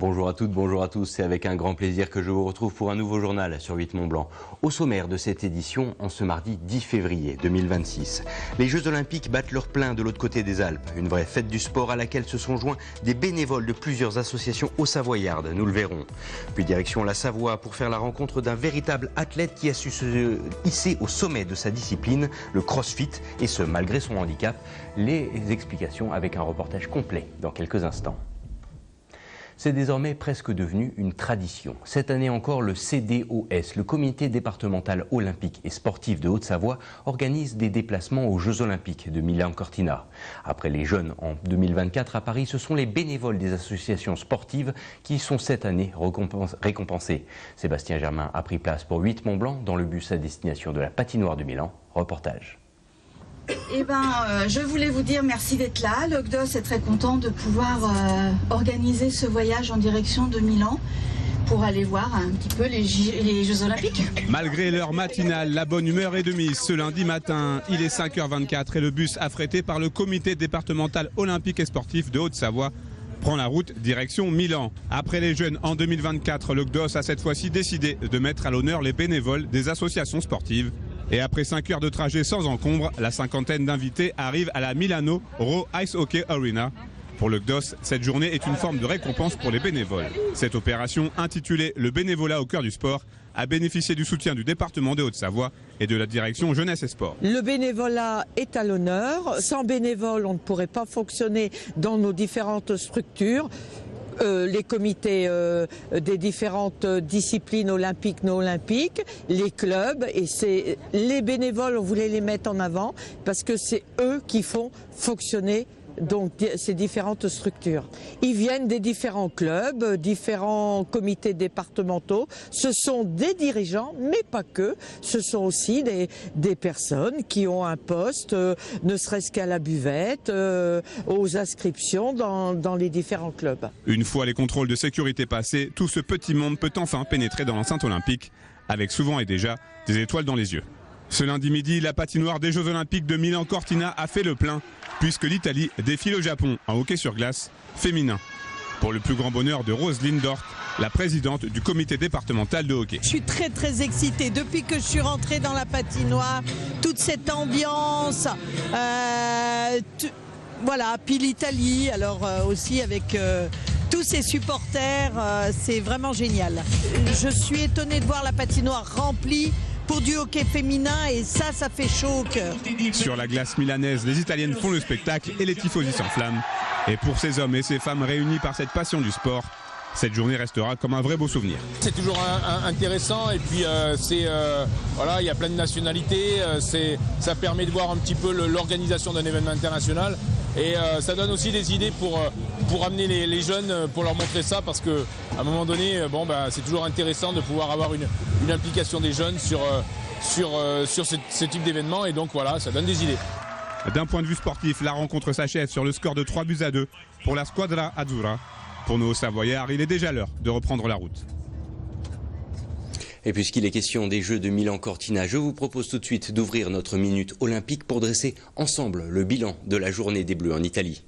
Bonjour à toutes, bonjour à tous. C'est avec un grand plaisir que je vous retrouve pour un nouveau journal sur 8 Mont-Blanc. Au sommaire de cette édition, en ce mardi 10 février 2026. Les Jeux Olympiques battent leur plein de l'autre côté des Alpes. Une vraie fête du sport à laquelle se sont joints des bénévoles de plusieurs associations haut-savoyardes, nous le verrons. Puis direction la Savoie pour faire la rencontre d'un véritable athlète qui a su se hisser au sommet de sa discipline, le crossfit, et ce malgré son handicap. Les explications avec un reportage complet dans quelques instants. C'est désormais presque devenu une tradition. Cette année encore, le CDOS, le Comité départemental olympique et sportif de Haute-Savoie, organise des déplacements aux Jeux Olympiques de Milan-Cortina. Après les jeunes en 2024 à Paris, ce sont les bénévoles des associations sportives qui sont cette année récompensés. Sébastien Germain a pris place pour 8 Mont-Blanc dans le bus à destination de la patinoire de Milan. Reportage. Je voulais vous dire merci d'être là. L'OCDOS est très content de pouvoir organiser ce voyage en direction de Milan pour aller voir un petit peu les Jeux Olympiques. Malgré l'heure matinale, la bonne humeur est de mise. Ce lundi matin, il est 5h24 et le bus affrété par le Comité départemental olympique et sportif de Haute-Savoie prend la route direction Milan. Après les jeunes en 2024, l'OCDOS a cette fois-ci décidé de mettre à l'honneur les bénévoles des associations sportives. Et après 5 heures de trajet sans encombre, la cinquantaine d'invités arrivent à la Milano Raw Ice Hockey Arena. Pour le CDOS, cette journée est une forme de récompense pour les bénévoles. Cette opération, intitulée « Le bénévolat au cœur du sport », a bénéficié du soutien du département de Haute-Savoie et de la direction Jeunesse et Sport. Le bénévolat est à l'honneur. Sans bénévoles, on ne pourrait pas fonctionner dans nos différentes structures. Les comités des différentes disciplines olympiques, non olympiques, les clubs, et c'est les bénévoles, on voulait les mettre en avant parce que c'est eux qui font fonctionner donc ces différentes structures. Ils viennent des différents clubs, différents comités départementaux. Ce sont des dirigeants, mais pas que. Ce sont aussi des personnes qui ont un poste, ne serait-ce qu'à la buvette, aux inscriptions dans les différents clubs. Une fois les contrôles de sécurité passés, tout ce petit monde peut enfin pénétrer dans l'enceinte olympique, avec souvent et déjà des étoiles dans les yeux. Ce lundi midi, la patinoire des Jeux Olympiques de Milan-Cortina a fait le plein, puisque l'Italie défile au Japon en hockey sur glace féminin. Pour le plus grand bonheur de Roselyne Dort, la présidente du comité départemental de hockey. Je suis très excitée. Depuis que je suis rentrée dans la patinoire, toute cette ambiance, voilà, puis l'Italie, alors aussi avec tous ses supporters, c'est vraiment génial. Je suis étonnée de voir la patinoire remplie pour du hockey féminin et ça fait chaud au cœur. Sur la glace milanaise, les Italiennes font le spectacle et les tifosi s'enflamment. Et pour ces hommes et ces femmes réunis par cette passion du sport, cette journée restera comme un vrai beau souvenir. C'est toujours intéressant et puis voilà, il y a plein de nationalités, ça permet de voir un petit peu l'organisation d'un événement international et ça donne aussi des idées pour amener les jeunes, pour leur montrer ça parce qu'à un moment donné, c'est toujours intéressant de pouvoir avoir une implication des jeunes sur ce type d'événement et donc voilà, ça donne des idées. D'un point de vue sportif, la rencontre s'achève sur le score de 3-2 pour la Squadra Azzurra. Pour nos Savoyards, il est déjà l'heure de reprendre la route. Et puisqu'il est question des Jeux de Milan-Cortina, je vous propose tout de suite d'ouvrir notre minute olympique pour dresser ensemble le bilan de la journée des Bleus en Italie.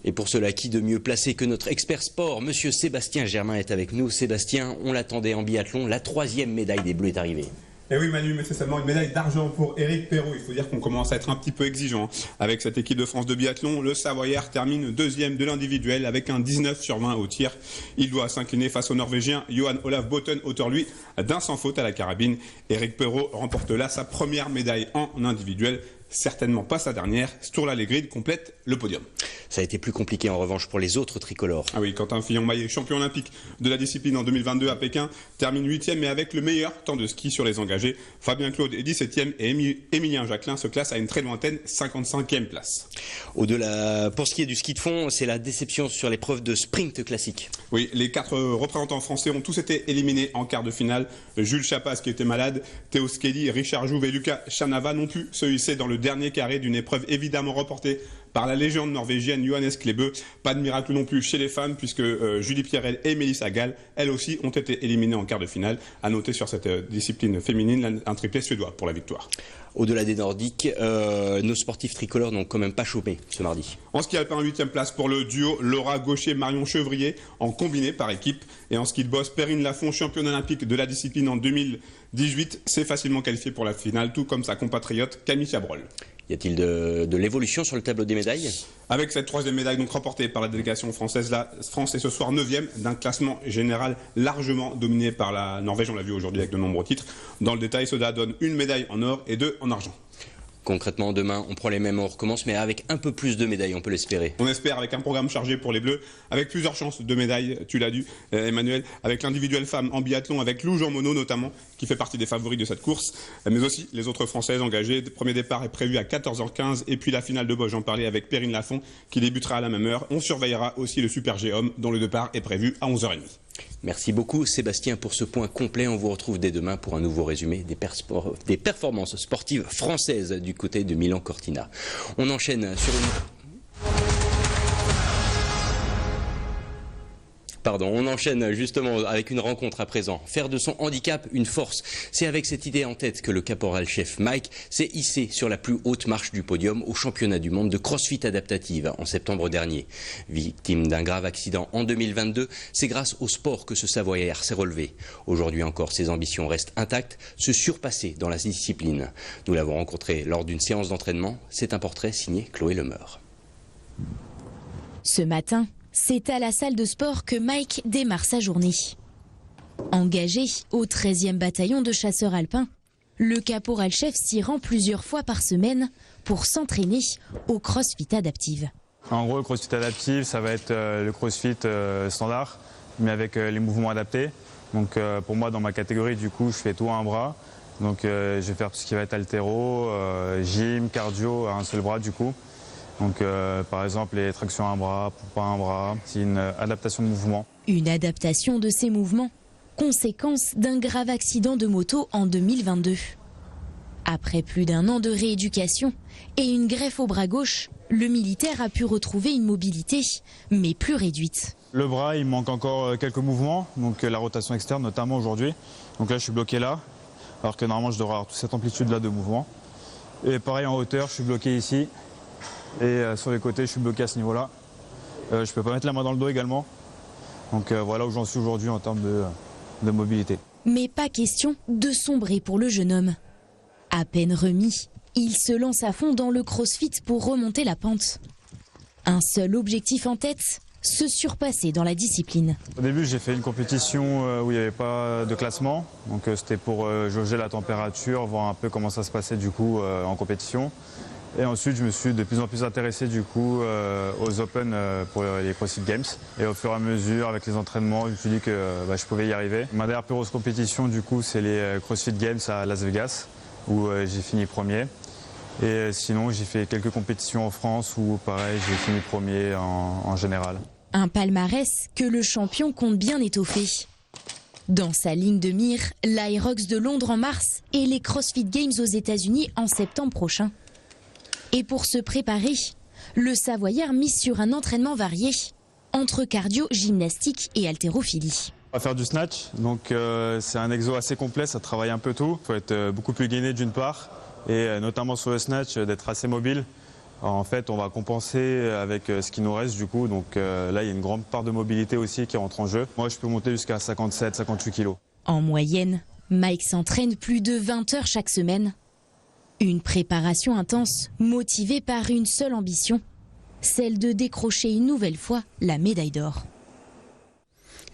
Et pour cela, qui de mieux placé que notre expert sport, monsieur Sébastien Germain est avec nous. Sébastien, on l'attendait en biathlon, la 3e médaille des Bleus est arrivée. Et oui Manu, mais c'est seulement une médaille d'argent pour Éric Perrault. Il faut dire qu'on commence à être un petit peu exigeant avec cette équipe de France de biathlon. Le Savoyard termine 2e de l'individuel avec un 19/20 au tir. Il doit s'incliner face au Norvégien Johan Olaf Botten, auteur lui d'un sans faute à la carabine. Éric Perrault remporte là sa première médaille en individuel. Certainement pas sa dernière. Sturla Legrid complète le podium. Ça a été plus compliqué en revanche pour les autres tricolores. Ah oui, Quentin Fillon-Maillet, champion olympique de la discipline en 2022 à Pékin, termine 8e mais avec le meilleur temps de ski sur les engagés. Fabien Claude est 17e et Émilien Jacquelin se classe à une très lointaine 55e place. Au-delà, pour ce qui est du ski de fond, c'est la déception sur l'épreuve de sprint classique. Oui, les 4 représentants français ont tous été éliminés en quart de finale. Jules Chapas qui était malade, Théo Skelly, Richard Jouve et Lucas Chanava n'ont pu se hisser dans le dernier carré d'une épreuve évidemment remportée par la légende norvégienne Johannes Klebe. Pas de miracle non plus chez les femmes puisque Julie Pierrel et Melissa Gall, elles aussi, ont été éliminées en quart de finale. À noter sur cette discipline féminine un triplé suédois pour la victoire. Au-delà des Nordiques, nos sportifs tricolores n'ont quand même pas chopé ce mardi. En ski alpin, 8e place pour le duo Laura Gaucher-Marion Chevrier en combiné par équipe. Et en ski de boss, Perrine Lafont, championne olympique de la discipline en 2018, s'est facilement qualifiée pour la finale, tout comme sa compatriote Camille Chabrol. Y a-t-il de l'évolution sur le tableau des médailles? Avec cette 3e médaille donc remportée par la délégation française, la France est ce soir 9e d'un classement général largement dominé par la Norvège. On l'a vu aujourd'hui avec de nombreux titres. Dans le détail, cela donne une médaille en or et 2 en argent. Concrètement, demain, on prend les mêmes, on recommence, mais avec un peu plus de médailles, on peut l'espérer. On espère avec un programme chargé pour les Bleus, avec plusieurs chances de médailles, tu l'as dit Emmanuel, avec l'individuel femme en biathlon, avec Lou Jean Monod notamment, qui fait partie des favoris de cette course, mais aussi les autres Françaises engagées. Le premier départ est prévu à 14h15, et puis la finale de boss, j'en parlais, avec Perrine Lafont, qui débutera à la même heure. On surveillera aussi le Super G-Homme, dont le départ est prévu à 11h30. Merci beaucoup Sébastien pour ce point complet. On vous retrouve dès demain pour un nouveau résumé des performances sportives françaises du côté de Milan-Cortina. On enchaîne sur on enchaîne justement avec une rencontre à présent. Faire de son handicap une force. C'est avec cette idée en tête que le caporal-chef Mike s'est hissé sur la plus haute marche du podium au championnat du monde de CrossFit adaptative en septembre dernier. Victime d'un grave accident en 2022, c'est grâce au sport que ce Savoyard s'est relevé. Aujourd'hui encore, ses ambitions restent intactes, se surpasser dans la discipline. Nous l'avons rencontré lors d'une séance d'entraînement. C'est un portrait signé Chloé Lemeur. Ce matin, c'est à la salle de sport que Mike démarre sa journée. Engagé au 13e bataillon de chasseurs alpins, le caporal-chef s'y rend plusieurs fois par semaine pour s'entraîner au CrossFit adaptive. En gros, le CrossFit adaptive, ça va être le CrossFit standard, mais avec les mouvements adaptés. Donc pour moi, dans ma catégorie, du coup, je fais tout à un bras. Donc je vais faire tout ce qui va être haltéro, gym, cardio à un seul bras du coup. Donc par exemple les tractions à un bras, pompes à un bras, c'est une adaptation de mouvement. Une adaptation de ces mouvements, conséquence d'un grave accident de moto en 2022. Après plus d'1 an de rééducation et une greffe au bras gauche, le militaire a pu retrouver une mobilité, mais plus réduite. Le bras, il manque encore quelques mouvements, donc la rotation externe notamment aujourd'hui. Donc là je suis bloqué là, alors que normalement je devrais avoir toute cette amplitude là de mouvement. Et pareil en hauteur, je suis bloqué ici. Et sur les côtés, je suis bloqué à ce niveau-là. Je ne peux pas mettre la main dans le dos également. Donc voilà où j'en suis aujourd'hui en termes de mobilité. Mais pas question de sombrer pour le jeune homme. À peine remis, il se lance à fond dans le crossfit pour remonter la pente. Un seul objectif en tête, se surpasser dans la discipline. Au début, j'ai fait une compétition où il n'y avait pas de classement. Donc c'était pour jauger la température, voir un peu comment ça se passait du coup en compétition. Et ensuite, je me suis de plus en plus intéressé du coup aux Open pour les CrossFit Games. Et au fur et à mesure, avec les entraînements, je me suis dit que je pouvais y arriver. Ma dernière plus grosse compétition, du coup, c'est les CrossFit Games à Las Vegas, où j'ai fini premier. Et sinon, j'ai fait quelques compétitions en France où, pareil, j'ai fini premier en général. Un palmarès que le champion compte bien étoffer. Dans sa ligne de mire, l'Irox de Londres en mars et les CrossFit Games aux États-Unis en septembre prochain. Et pour se préparer, le Savoyard mise sur un entraînement varié, entre cardio, gymnastique et haltérophilie. On va faire du snatch, donc c'est un exo assez complet, ça travaille un peu tout. Il faut être beaucoup plus gainé d'une part, et notamment sur le snatch, d'être assez mobile. Alors, en fait, on va compenser avec ce qui nous reste du coup, donc là il y a une grande part de mobilité aussi qui rentre en jeu. Moi je peux monter jusqu'à 57-58 kg. En moyenne, Mike s'entraîne plus de 20 heures chaque semaine. Une préparation intense, motivée par une seule ambition, celle de décrocher une nouvelle fois la médaille d'or.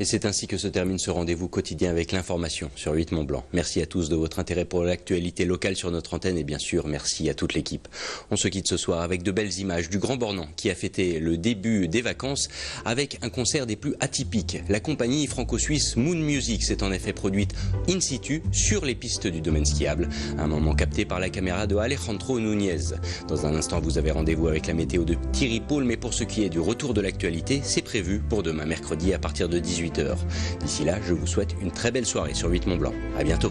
Et c'est ainsi que se termine ce rendez-vous quotidien avec l'information sur 8 Mont-Blanc. Merci à tous de votre intérêt pour l'actualité locale sur notre antenne et bien sûr merci à toute l'équipe. On se quitte ce soir avec de belles images du Grand Bornand qui a fêté le début des vacances avec un concert des plus atypiques. La compagnie franco-suisse Moon Music s'est en effet produite in situ sur les pistes du domaine skiable. Un moment capté par la caméra de Alejandro Núñez. Dans un instant vous avez rendez-vous avec la météo de Thierry Paul, mais pour ce qui est du retour de l'actualité, c'est prévu pour demain mercredi à partir de 18h. D'ici là, je vous souhaite une très belle soirée sur 8 Mont-Blanc. À bientôt.